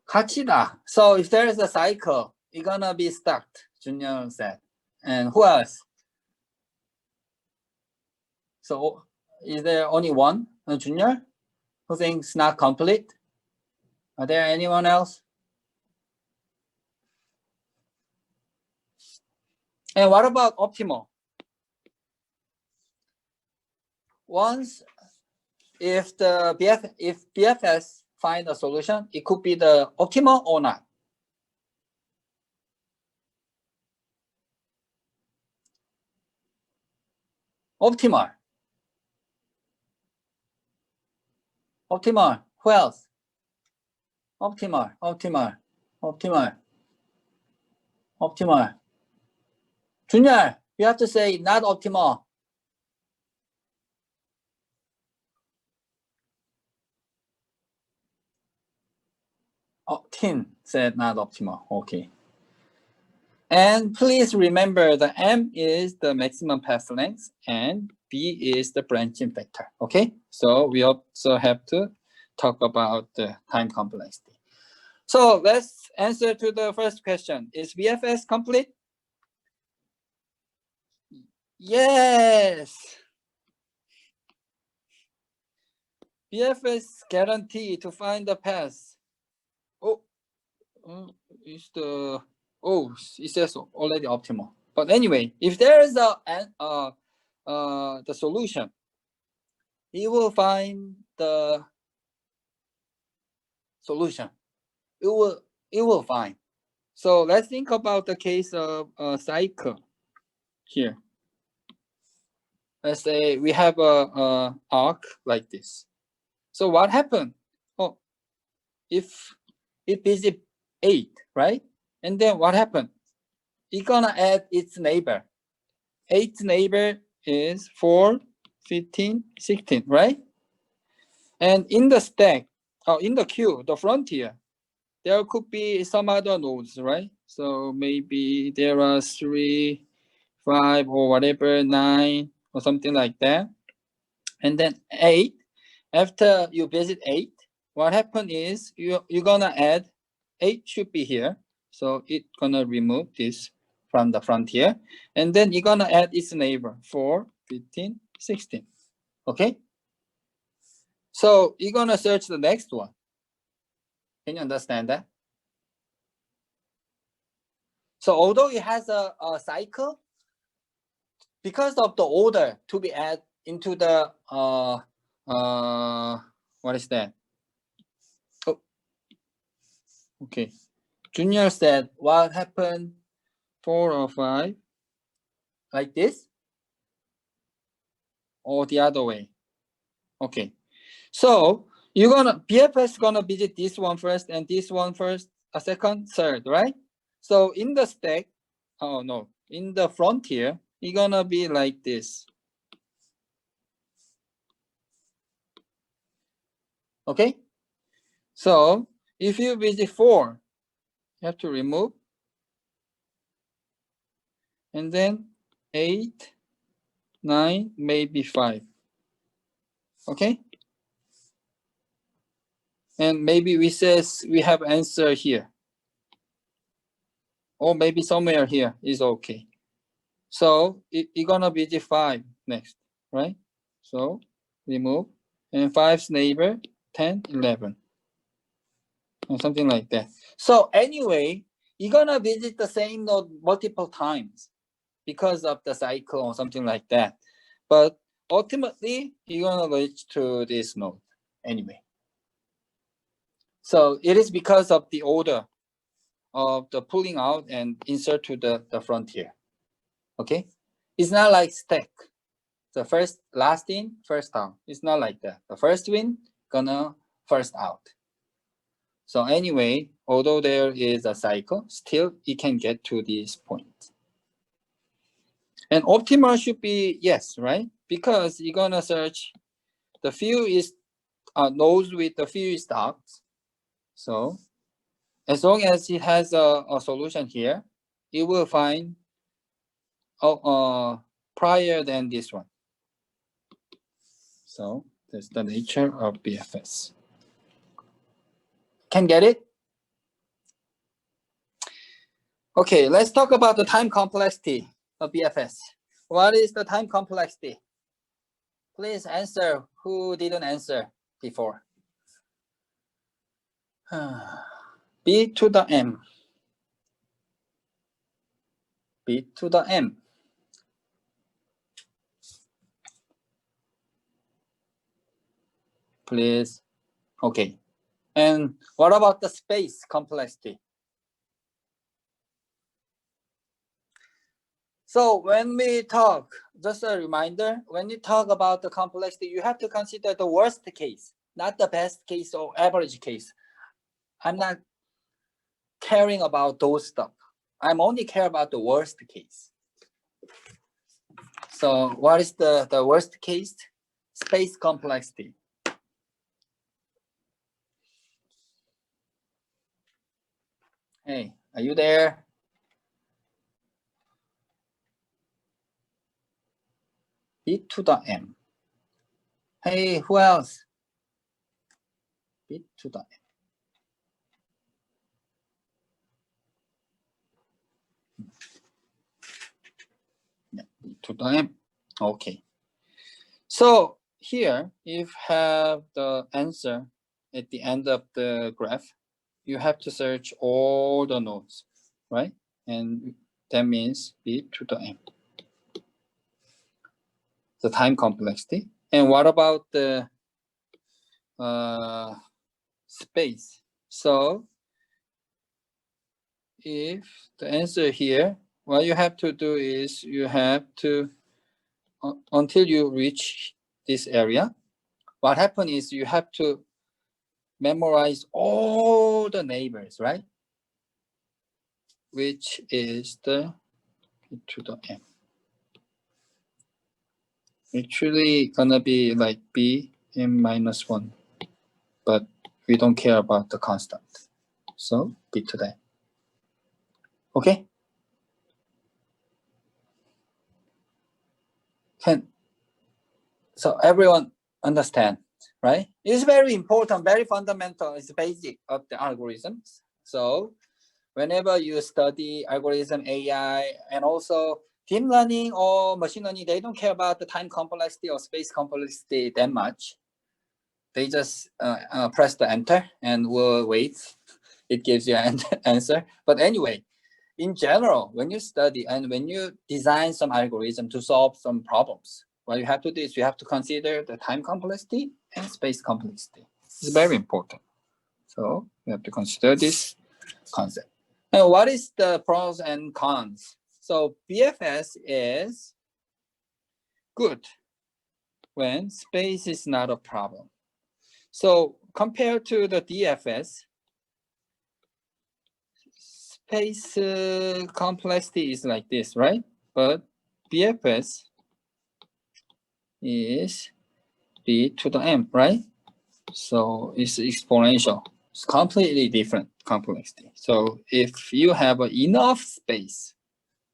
같이다. So if there is a cycle, it's gonna be stuck, Junior said. And who else? So is there only one, Junior, who thinks not complete? Are there anyone else? And what about optimal? Once, if BFS find a solution, it could be the optimal or not. Optimal. Optimal. Who else? Optimal. Optimal. Optimal. Optimal. Junior, you have to say not optimal. Oh, Tin said not optimal. Okay. And please remember the M is the maximum path length and B is the branching factor. Okay. So we also have to talk about the time complexity. So let's answer to the first question. Is BFS complete? Yes. BFS guarantee to find the path. Oh, it says already optimal. But anyway, if there is the solution, it will find the solution. It will find. So let's think about the case of a cycle here. Let's say we have a arc like this. So what happened? Oh, if it visit 8, right? And then what happened? It's gonna add its neighbor. 8th neighbor is 4, 15, 16, right? And in the stack, in the queue, the frontier, there could be some other nodes, right? So maybe there are 3, 5, or whatever, 9, or something like that. And then 8, after you visit 8, what happened is you're gonna add 8 should be here. So it's gonna remove this from the frontier. And then you're gonna add its neighbor, 4, 15, 16. Okay? So you're gonna search the next one. Can you understand that? So although it has a cycle, because of the order to be added into the what is that? Oh, okay. Junior said, what happened? 4 or 5, like this, or the other way. Okay. So you're gonna BFS gonna visit this one first and this one first, a second, third, right? So in the stack, oh no, in the frontier, it's gonna be like this. Okay. So if you visit 4, you have to remove, and then 8, 9, maybe 5. Okay. And maybe we have answer here. Or maybe somewhere here is okay. So it's gonna be the 5 next, right? So remove, and 5's neighbor, 10, 11, or something like that. So anyway, you're gonna visit the same node multiple times because of the cycle or something like that. But ultimately, you're gonna reach to this node anyway. So it is because of the order of the pulling out and insert to the frontier. Okay, it's not like stack. The first last in, first out. It's not like that. The first win gonna first out. So anyway, although there is a cycle, still it can get to this point. And optimal should be yes, right? Because you're gonna search the few is nodes with the few stocks. So as long as it has a solution here, it will find prior than this one. So that's the nature of BFS. Can get it? Okay, let's talk about the time complexity of BFS. What is the time complexity? Please answer who didn't answer before. B to the M. B to the M. Please. Okay. And what about the space complexity? So when we talk, just a reminder, when you talk about the complexity, you have to consider the worst case, not the best case or average case. I'm not caring about those stuff. I'm only care about the worst case. So what is the worst case? Space complexity. Hey, are you there? B to the M. Hey, who else? B to the M. Yeah, B to the M. Okay. So here, if you have the answer at the end of the graph, you have to search all the nodes, right? And that means B to the M. The time complexity. And what about the space? So if the answer here, what you have to do is you have to, until you reach this area, what happens is you have to memorize all the neighbors, right? Which is the B to the M. Actually gonna be like B M minus 1, but we don't care about the constant. So B to the M. Okay? So everyone understand, right? It's very important, very fundamental, it's basic of the algorithms. So whenever you study algorithm, AI, and also deep learning or machine learning, they don't care about the time complexity or space complexity that much. They just press the enter and will wait. It gives you an answer. But anyway, in general, when you study and when you design some algorithm to solve some problems, what you have to do is you have to consider the time complexity and space complexity. It's very important. So you have to consider this concept. Now, what is the pros and cons? So BFS is good when space is not a problem. So compared to the DFS, space complexity is like this, right? But BFS is B to the M, right? So it's exponential. It's completely different complexity. So if you have enough space,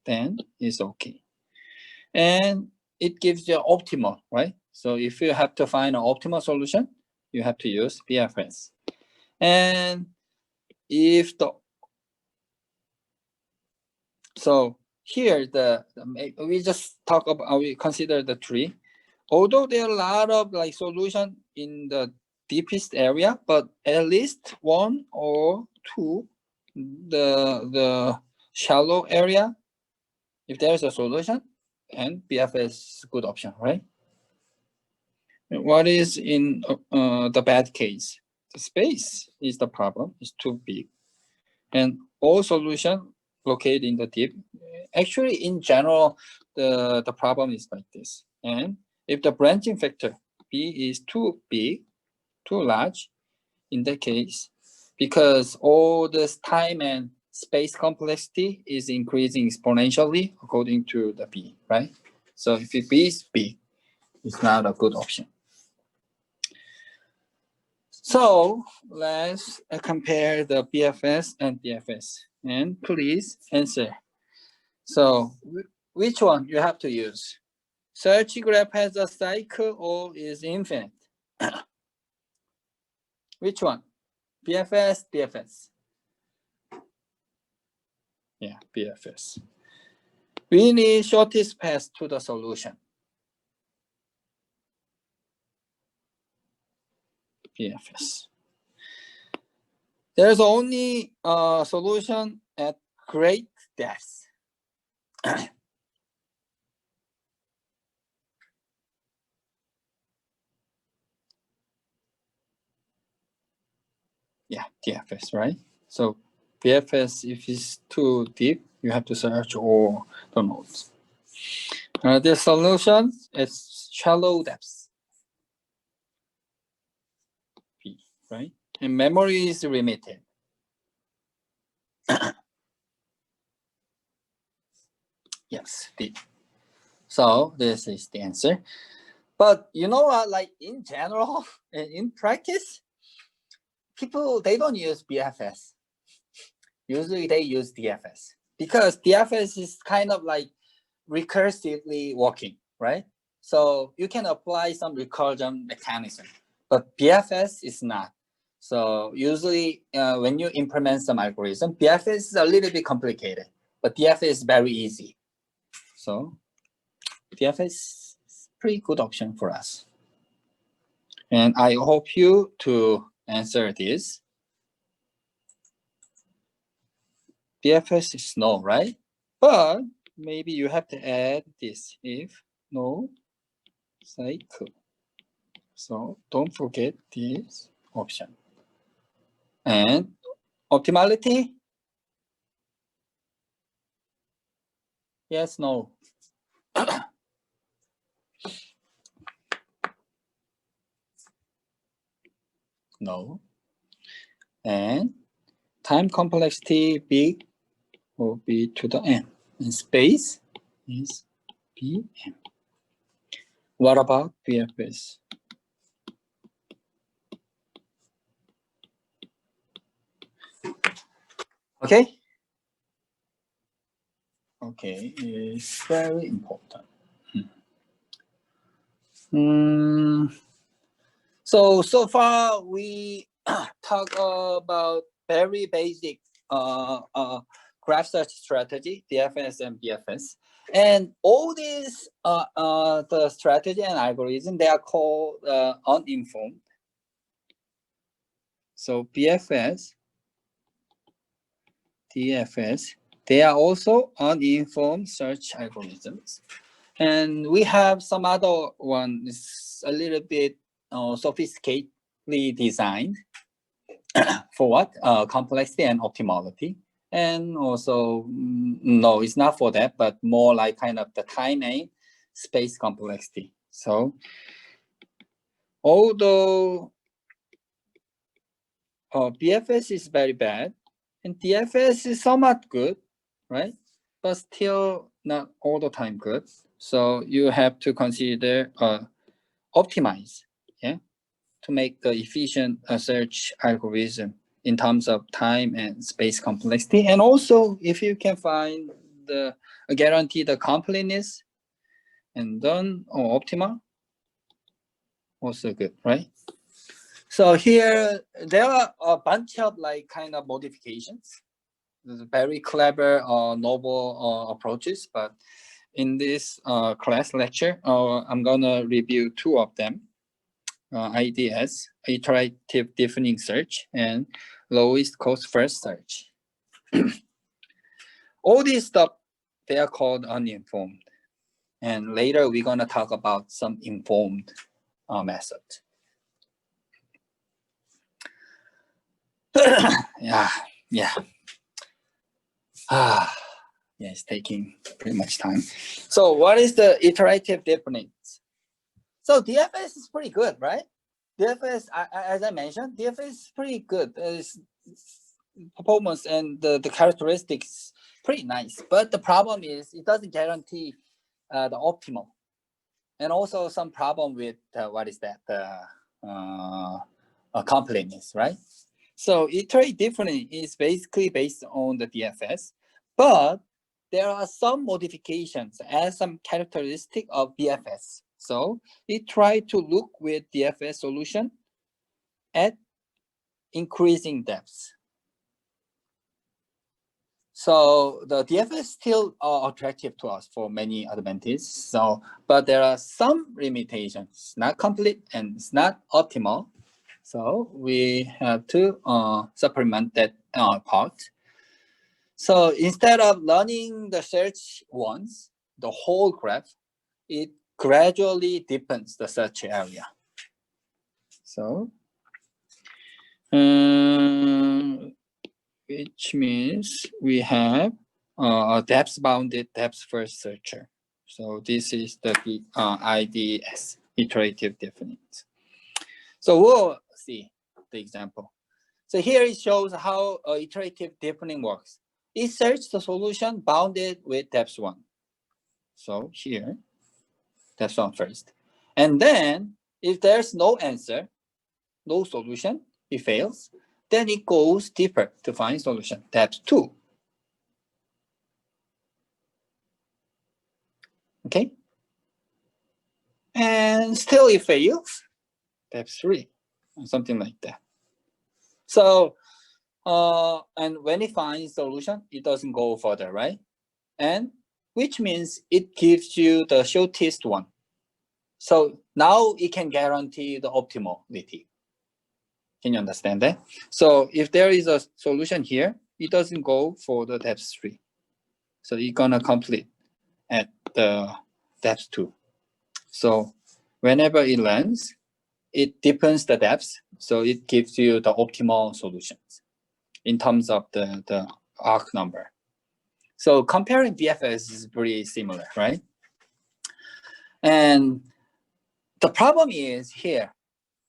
then it's okay. And it gives you optimal, right? So if you have to find an optimal solution, you have to use BFS. And if the so here we just talk about, we consider the tree. Although there are a lot of like solution in the deepest area, but at least one or two, the shallow area, if there is a solution, and BFS is a good option, right? What is in the bad case? The space is the problem, it's too big. And all solution located in the deep. Actually, in general, the problem is like this. And if the branching factor B is too big, too large, in that case, because all this time and space complexity is increasing exponentially according to the B, right? So if B is big, it's not a good option. So let's compare the BFS and DFS, and please answer. So which one you have to use? Search graph has a cycle or is infinite? Which one? BFS, DFS? Yeah, BFS. We need shortest path to the solution. BFS. There's only a solution at great depth. Yeah, DFS, right? So BFS, if it's too deep, you have to search all the nodes. The solution is shallow depths, P, right? And memory is limited. Yes, D. So this is the answer. But you know what, like in general, in practice, people, they don't use BFS. Usually they use DFS because DFS is kind of like recursively working, right? So you can apply some recursion mechanism, but BFS is not. So usually when you implement some algorithm, BFS is a little bit complicated, but DFS is very easy. So DFS is a pretty good option for us. And I hope you to answer this. BFS is no, right? But maybe you have to add this if no cycle. So don't forget this option. And optimality? Yes, no. No. And time complexity big will be to the n. And space is Bm. What about BFS? Okay. Okay, it's very important. So far we talk about very basic graph search strategy, DFS and BFS. And all these the strategy and algorithm, they are called uninformed. So BFS, DFS, they are also uninformed search algorithms. And we have some other ones a little bit sophisticatedly designed for what? Complexity and optimality. And also, no, it's not for that, but more like kind of the time and space complexity. So although BFS is very bad and DFS is somewhat good, right? But still not all the time good. So you have to consider optimize, yeah, to make the efficient search algorithm in terms of time and space complexity. And also if you can find the guarantee the completeness and then optimal, also good, right? So here there are a bunch of like kind of modifications. There's very clever novel approaches, but in this class lecture, I'm gonna review two of them. IDS, iterative deepening search, and lowest cost first search. All these stuff, they are called uninformed. And later we're gonna talk about some informed method. Yeah. Yeah, it's taking pretty much time. So what is the iterative deepening? So DFS is pretty good, right? DFS, as I mentioned, DFS is pretty good. Performance and the characteristics pretty nice. But the problem is it doesn't guarantee the optimal. And also some problem with what is that? Completeness, right? So iterate differently is basically based on the DFS, but there are some modifications and some characteristic of DFS. So it try to look with DFS solution at increasing depths. So the DFS is still attractive to us for many advantages. So, but there are some limitations. It's not complete and it's not optimal. So we have to supplement that part. So instead of learning the search once, the whole graph, it gradually deepens the search area. So, which means we have a depth-bounded depth-first searcher. So this is the IDS, iterative definite. So we'll see the example. So here it shows how iterative deepening works. It searches the solution bounded with depth 1. So here, depth 1 first. And then if there's no answer, no solution, it fails, then it goes deeper to find solution, depth 2. Okay? And still it fails, depth 3, something like that. So, and when it finds solution, it doesn't go further, right? And which means it gives you the shortest one. So now it can guarantee the optimality. Can you understand that? So if there is a solution here, it doesn't go for the depth 3. So it's gonna complete at the depth 2. So whenever it lands, it deepens the depth. So it gives you the optimal solutions in terms of the arc number. So comparing DFS is pretty similar, right? And the problem is here,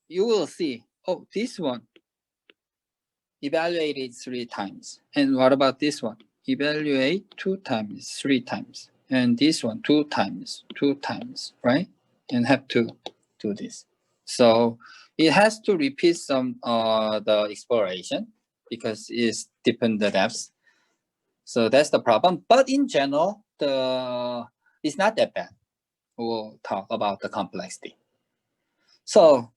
you will see, oh, this one evaluated 3 times. And what about this one? Evaluate 2 times, 3 times. And this one 2 times, 2 times, right? And have to do this. So it has to repeat some the exploration because it's deepen the depths. So that's the problem. But in general, it's not that bad. We'll talk about the complexity. So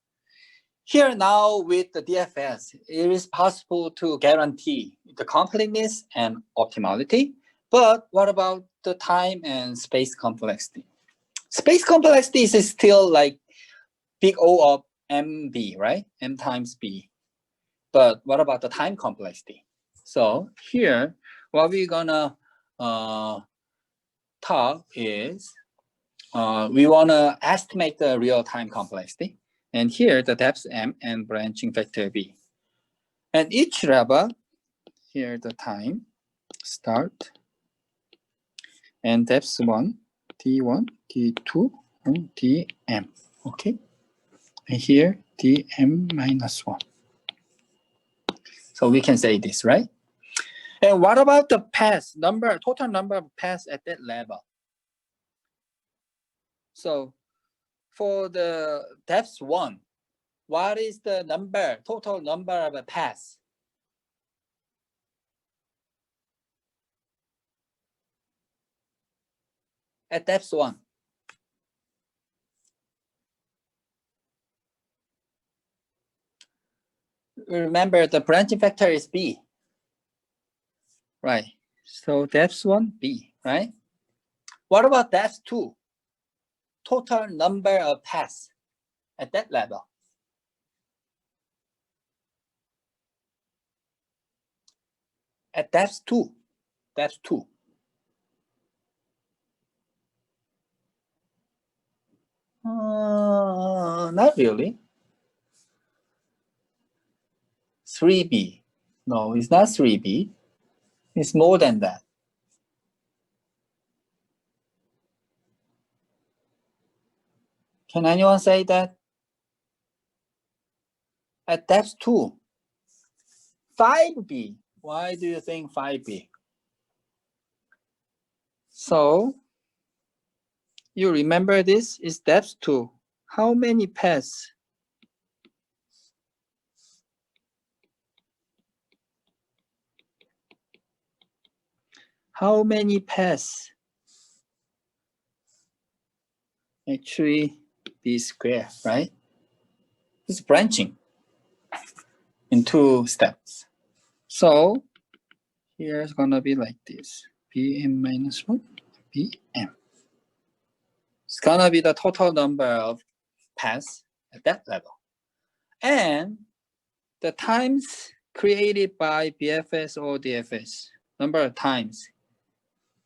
here now with the DFS, it is possible to guarantee the completeness and optimality. But what about the time and space complexity? Space complexity is still like big O of MB, right? M times B. But what about the time complexity? So here, what we're gonna talk is we wanna estimate the real time complexity. And here the depth M and branching factor B. And each level, here the time, start, and depth 1, D1, D2, and Dm, okay? And here, Dm minus 1. So we can say this, right? And what about the pass number, total number of pass at that level? So for the depth 1, what is the number, total number of a pass? At depth 1. Remember the branching factor is B. Right. So depth 1, B, right? What about depth 2? Total number of pass at that level. At depth 2. Depth 2. Not really. 3B. No, it's not 3B. It's more than that. Can anyone say that? At depth 2. 5B. Why do you think 5B? So, you remember this is depth 2. How many paths? How many paths? Actually, B squared, right? It's branching in 2 steps. So Here it's gonna be like this. Bm minus 1, Bm. It's gonna be the total number of paths at that level. And the times created by BFS or DFS, number of times.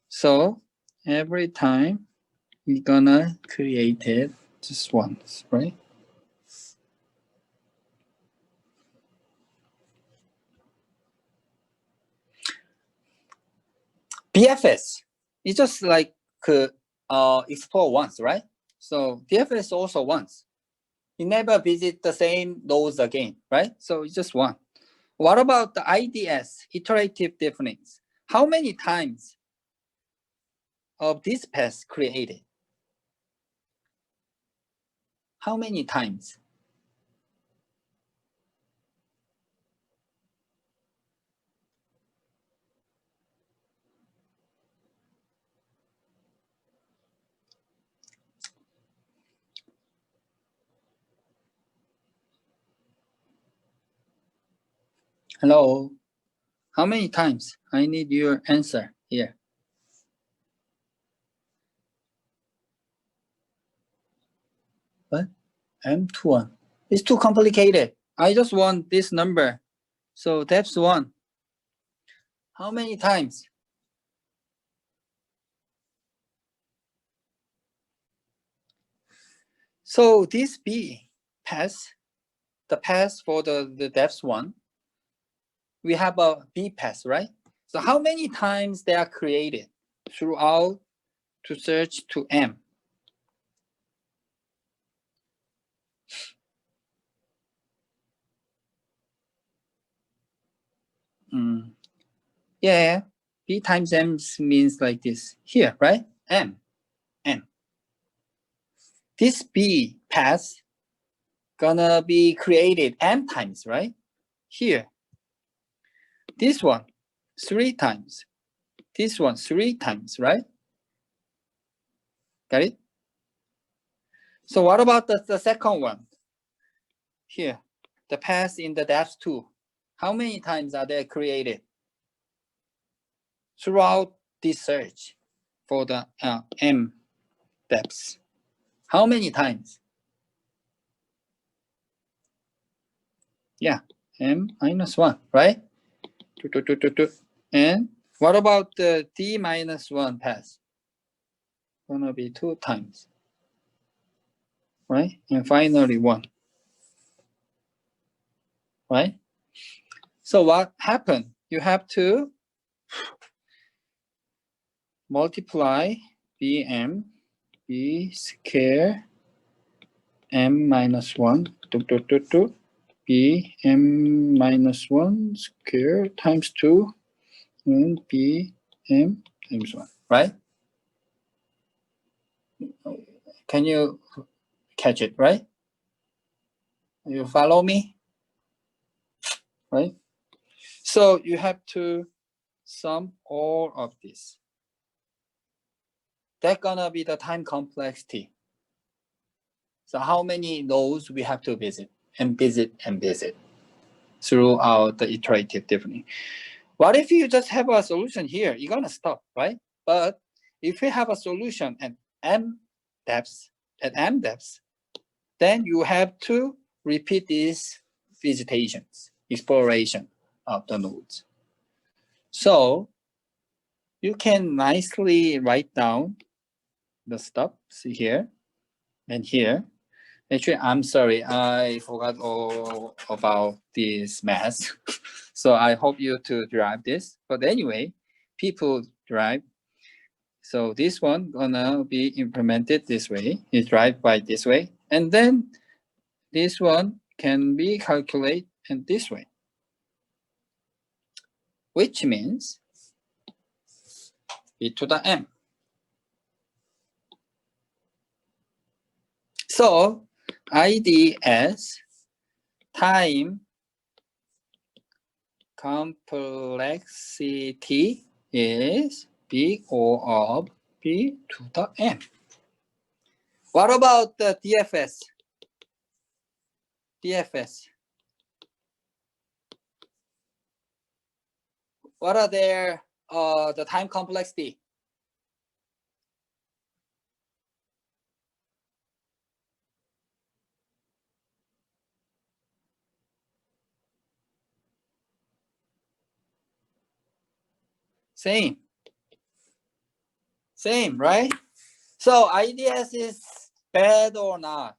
So every time we're gonna create it just once, right? BFS is just like explore once, right? So DFS also once. You never visit the same nodes again, right? So it's just one. What about the IDS, iterative definiteness? How many times of this path created? How many times? Hello? How many times? I need your answer here. What? M21. It's too complicated. I just want this number. So that's one. How many times? So this B pass, the pass for the depth one, we have a B pass, right? So how many times they are created throughout to search to M? Yeah, B times M means like this here, right? M. This B pass gonna be created M times, right? Here. This one, 3 times. This one, 3 times, right? Got it? So what about the second one? Here, the pass in the depth 2. How many times are they created? Throughout this search for the M depths. How many times? Yeah, M minus 1, right? And what about the D minus 1 pass? Gonna be 2 times, right? And finally 1, right? So what happened? You have to multiply Bm, B square M minus 1, Bm minus 1 square times 2, and Bm times 1, right? Can you catch it, right? You follow me? Right? So you have to sum all of this. That's gonna be the time complexity. So how many nodes we have to visit and visit and visit throughout the iterative deepening. What if you just have a solution here? You're gonna stop, right? But if you have a solution at M depths, then you have to repeat these visitations, exploration of the nodes. So you can nicely write down the stops here and here. Actually, I'm sorry, I forgot all about this math. So I hope you to derive this. But anyway, people derive. So this one gonna be implemented this way, is derived by this way. And then this one can be calculated in this way, which means e to the m. So IDS time complexity is big O of B to the M. What about the DFS? DFS. what are their the time complexity? Same, right? So IDS is bad or not?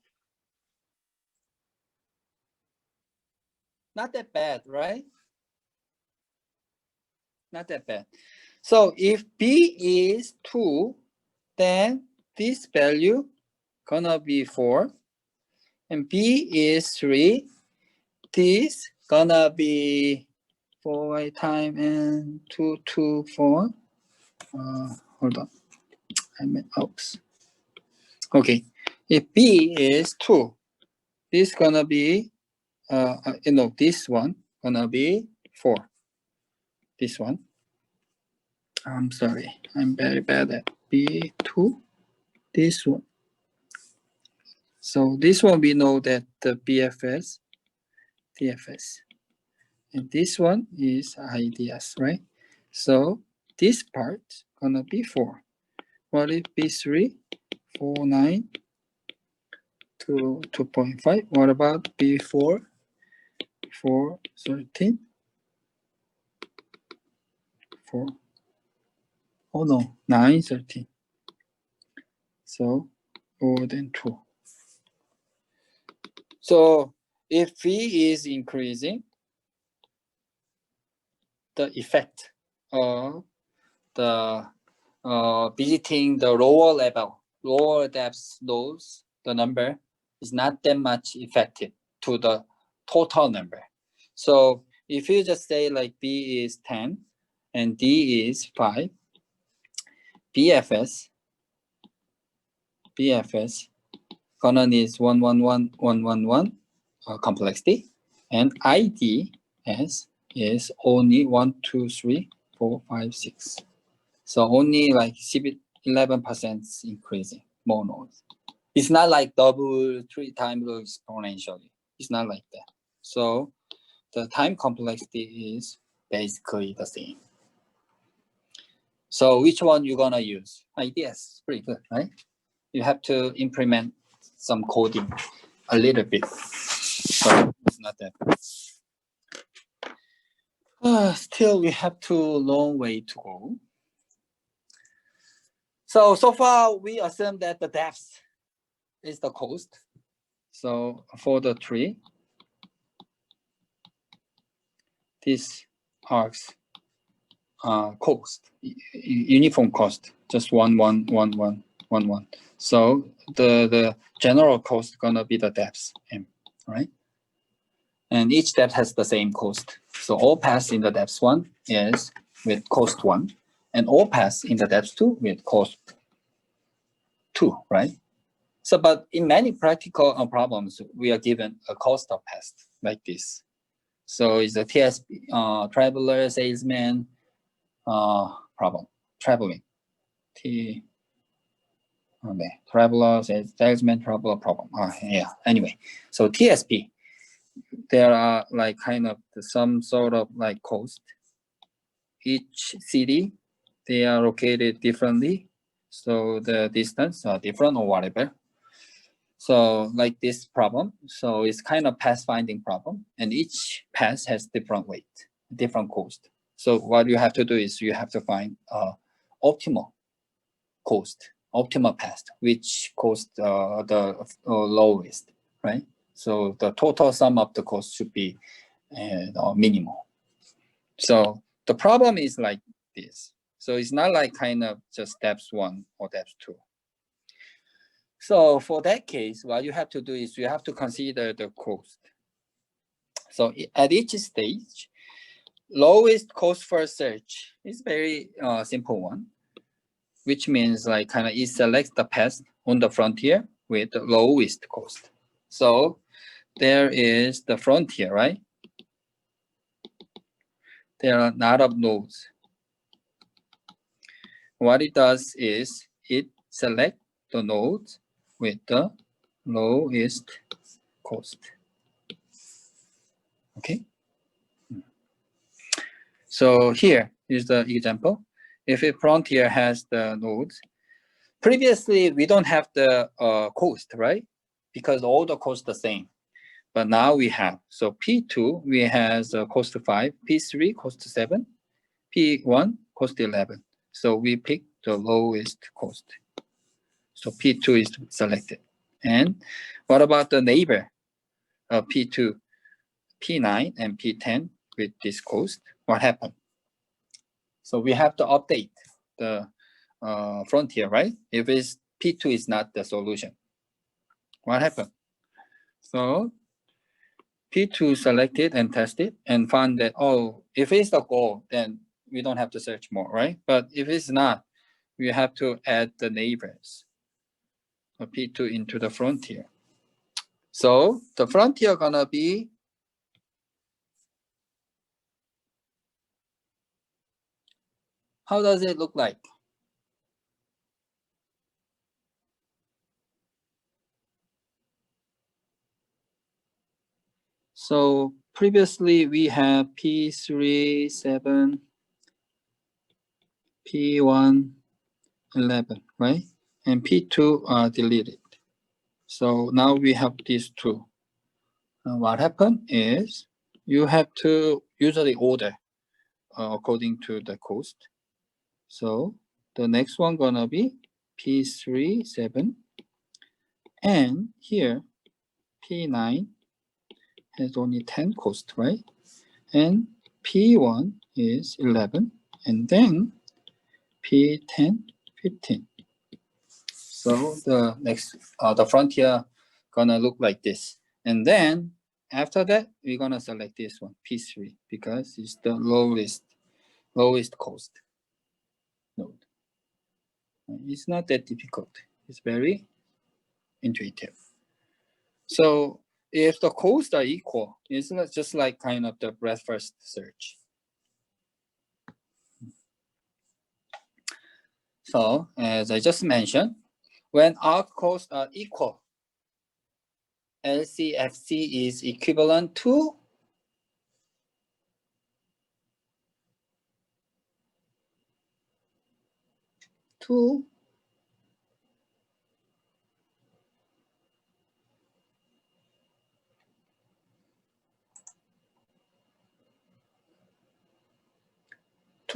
Not that bad, right? Not that bad. So if B is 2, then this value gonna be 4. And B is 3. This gonna be 4 time and 2, 2, 4. Hold on. I meant oops. Okay. If B is 2, this gonna be this one gonna be 4. This one. I'm sorry. I'm very bad at B2. This one. So this one we know that the BFS, DFS. And this one is IDS, right? So this part gonna be 4. What if B3? 4, 9 to 2.5. What about B4? 4, 13. 4. Oh no, 9, 13. So more than 2. So if V is increasing, the effect of the visiting the lower level, lower depth nodes, the number is not that much effective to the total number. So if you just say like B is 10 and D is 5, BFS gonna needs 1, 1, 1, 1, 1, 1 complexity, and IDS is only 1, 2, 3, 4, 5, 6. So only like 11% increasing more nodes. It's not like double, 3 times exponentially. It's not like that. So the time complexity is basically the same. So which one you gonna use? IDS, pretty good, right? You have to implement some coding a little bit, but it's not that bad. Still, we have too long way to go. So far we assume that the depth is the cost. So for the tree, this arcs cost, uniform cost, just 1, 1, 1, 1, 1, 1. So the general cost gonna be the depth m, right? And each depth has the same cost. So all paths in the depth 1 is with cost 1, and all paths in the depth 2 with cost 2, right? So, but in many practical problems, we are given a cost of path like this. So it's a TSP, traveler, salesman problem, traveling. Traveler, salesman, traveler problem. Yeah, anyway, so TSP, there are like kind of some sort of like cost. Each city, they are located differently. So the distance are different or whatever. So like this problem, so it's kind of path finding problem, and each path has different weight, different cost. So what you have to do is you have to find optimal cost, optimal path, which cost the lowest, right? So the total sum of the cost should be minimal. So the problem is like this. So it's not like kind of just steps 1 or steps 2. So for that case, what you have to do is you have to consider the cost. So at each stage, lowest cost for search is very simple one, which means like kind of it selects the path on the frontier with the lowest cost. So there is the frontier, right? There are a lot of nodes. What it does is it selects the nodes with the lowest cost. Okay. So here, Here's the example. If a frontier has the nodes, previously we don't have the cost, right? Because all the costs the same. But now we have, so P2, we has cost 5, P3 cost 7, P1 cost 11. So we pick the lowest cost. So P2 is selected. And what about the neighbor? P2, P9 and P10 with this cost, what happened? So we have to update the frontier, right? If it's P2 is not the solution, what happened? So P2 selected and tested and found that, oh, if it's the goal, then we don't have to search more, right? But if it's not, we have to add the neighbors of P2 into the frontier. So the frontier gonna be how does it look like? So previously we have P3, 7, P1, 11, right? And P2 are deleted. So now we have these two. And what happened is you have to usually order according to the cost. So the next one gonna be P3, 7, and here P9 has only 10 cost, right? And P1 is 11, and then P10, 15. So the next, the frontier gonna look like this. And then after that, we're gonna select this one, P3, because it's the lowest cost node. It's not that difficult. It's very intuitive. So if the costs are equal, it's not just like kind of the breadth first search. So as I just mentioned, when our costs are equal, LCFC is equivalent to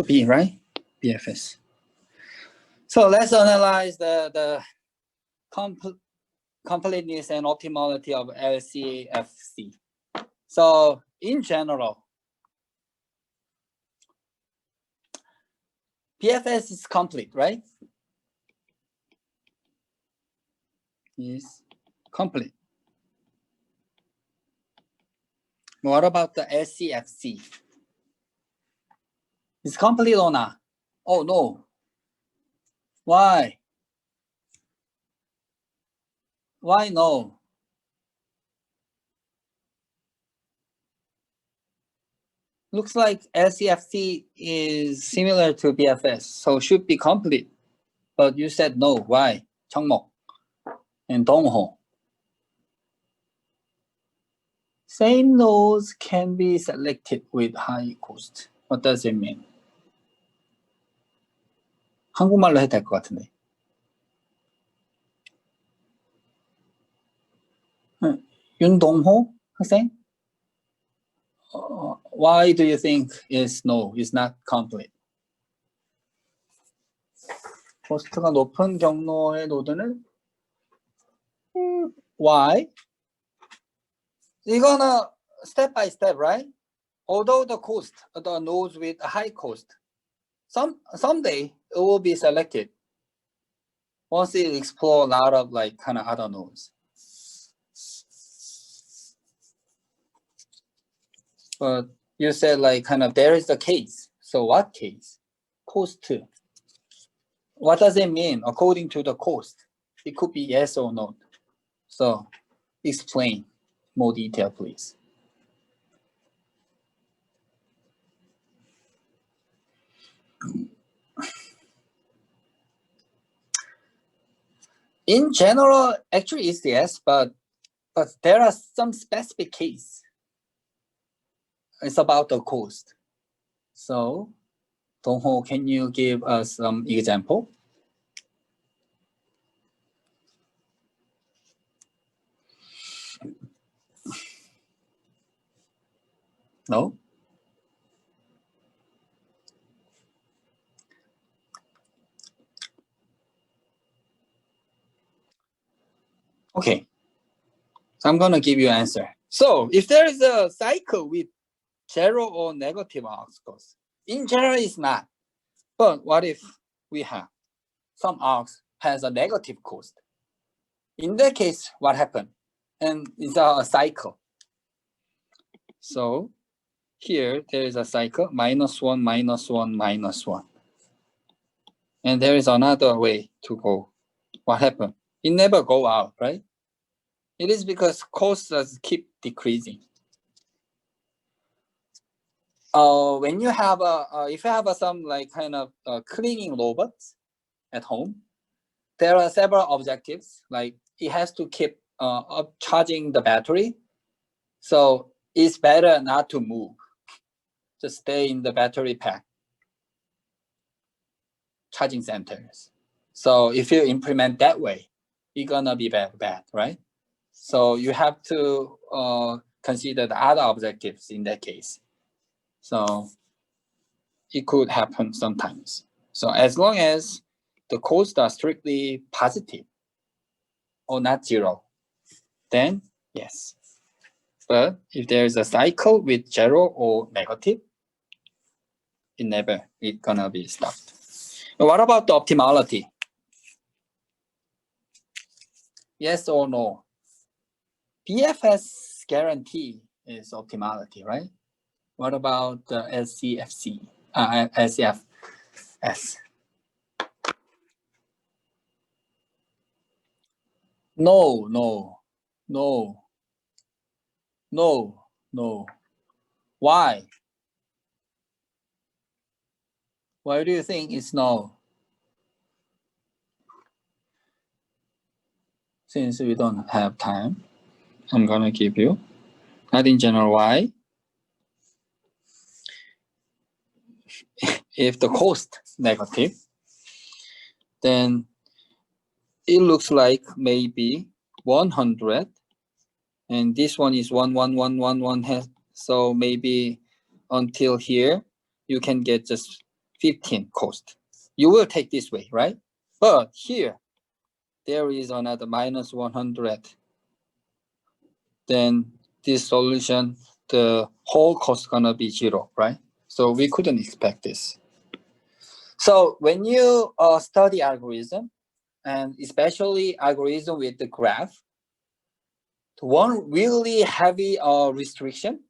B, right? BFS. So let's analyze the completeness and optimality of LCFC. So in general, BFS is complete, right? Is complete. What about the LCFC? Is complete or not? Oh no. Why? Why no? Looks like LCFC is similar to BFS, so should be complete. But you said no. Why? Changmok and Dongho. Same nodes can be selected with high cost. What does it mean? 한국말로 해도 될 것 같은데. 윤동호 학생? Why do you think is no, is not complete? 코스트가 높은 경로의 노드는 why? 이거는 step by step, right? Although the cost, the nodes with a high cost, someday it will be selected once it explore a lot of like kind of other nodes. But you said like kind of there is a case. So what case? Cost. What does it mean according to the cost? It could be yes or no. So explain more detail, please. In general, actually it's yes, but there are some specific case. It's about the cost. So Dongho, can you give us some example? No? Okay. So I'm going to give you an answer. So if there is a cycle with zero or negative arcs cost, in general it's not. But what if we have some arcs has a negative cost? In that case, what happened? And it's a cycle. So here there is a cycle, -1, -1, -1. And there is another way to go. What happened? It never go out, right? It is because costs keep decreasing. When you have if you have some like kind of cleaning robots at home, there are several objectives. Like it has to keep charging the battery, so it's better not to move. Just stay in the battery pack charging centers. So if you implement that way, it's gonna be bad, right? So you have to consider the other objectives in that case. So it could happen sometimes. So as long as the costs are strictly positive or not zero, then yes. But if there is a cycle with zero or negative, it's gonna be stopped. But what about the optimality? Yes or no? BFS guarantee is optimality, right? What about the LCFS? No, no, no, no, no. Why? Why do you think it's no? Since we don't have time, I'm gonna give you. Not in general, why? If the cost negative, then it looks like maybe 100, and this one is 11111. So maybe until here, you can get just 15 cost. You will take this way, right? But here, there is another -100. Then this solution, the whole cost gonna be zero, right? So we couldn't expect this. So when you study algorithm, and especially algorithm with the graph, one really heavy restriction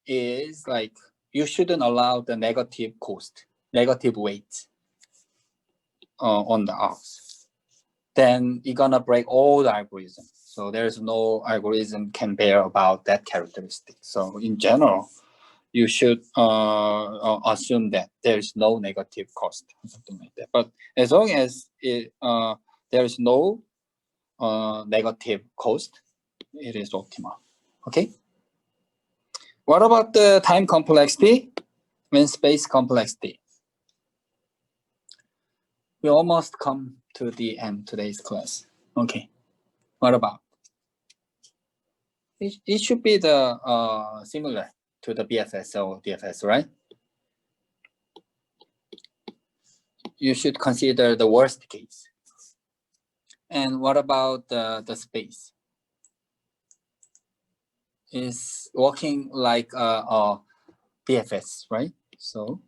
is like you shouldn't allow the negative cost, negative weight on the arcs. Then you're gonna break all the algorithm. So there's no algorithm can bear about that characteristic. So in general, you should assume that there is no negative cost, something like that. But as long as there is no negative cost, it is optimal. Okay. What about the time complexity and space complexity? We almost come to the end of today's class. Okay. What about? It should be the similar to the BFS or DFS, right? You should consider the worst case. And what about the space? Is working like BFS, right? So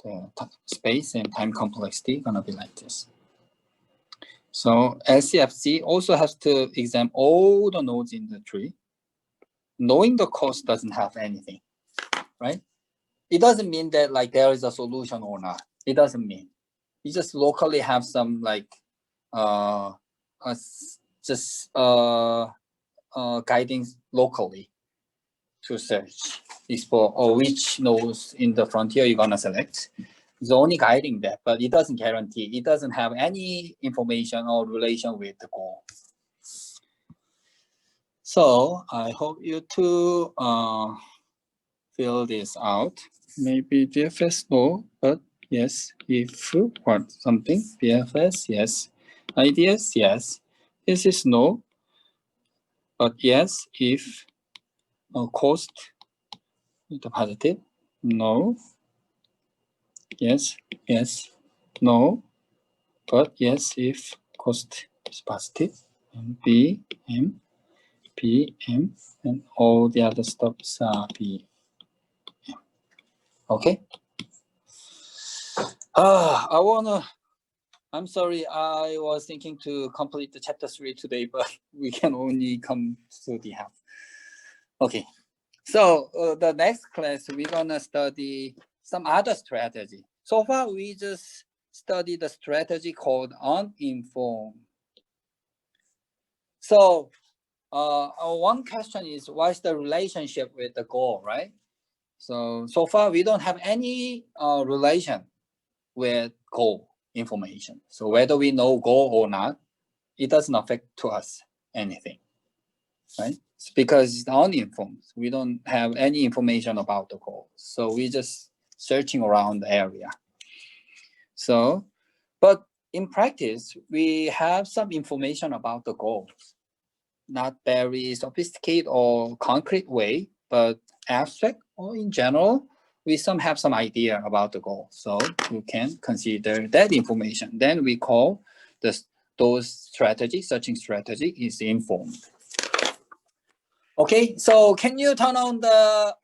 the space and time complexity gonna be like this. So LCFC also has to examine all the nodes in the tree. Knowing the cost doesn't have anything, right? It doesn't mean that like there is a solution or not. It doesn't mean. You just locally have some like guiding locally to search explore or which nodes in the frontier you're gonna select. It's only guiding that, but it doesn't guarantee. It doesn't have any information or relation with the goal. So I hope you to fill this out. maybe DFS no, but yes, if what something BFS yes, IDS yes, this is no, but yes if cost the positive no, yes yes no, but yes if cost is positive and B M B M and all the other stuffs are B. Okay. I'm sorry, I was thinking to complete the chapter 3 today, but we can only come to the half. Okay, so the next class, we're gonna study some other strategy. So far, we just studied the strategy called uninformed. So one question is, what's the relationship with the goal, right? So far, we don't have any relation with goal information. So whether we know goal or not, it doesn't affect to us anything, right? It's because it's uninformed. We don't have any information about the goal. So we just searching around the area. So, but in practice, we have some information about the goals. Not very sophisticated or concrete way, but abstract or in general, we have some idea about the goal. So you can consider that information. Then we call those strategies, searching strategy is informed. Okay, so can you turn on the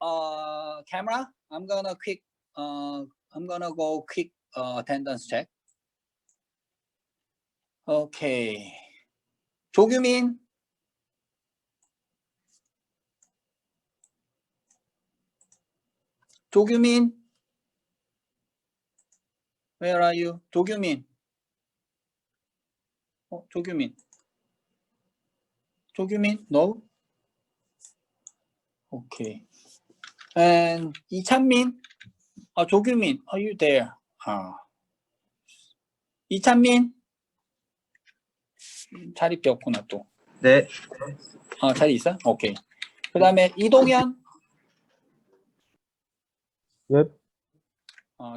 camera? I'm gonna go quick attendance check. Okay, 조규민. 조규민, where are you? 조규민. 조규민. 조규민, no? Okay. And 이찬민, 조규민, are you there? 이찬민, 자리 비었구나 또. 네. 자리 있어? 오케이. 그 다음에 이동현. 네.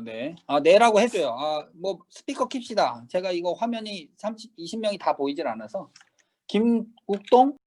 네. 네라고 해줘요. 뭐 스피커 킵시다. 제가 이거 화면이 20명이 다 보이질 않아서. 김욱동.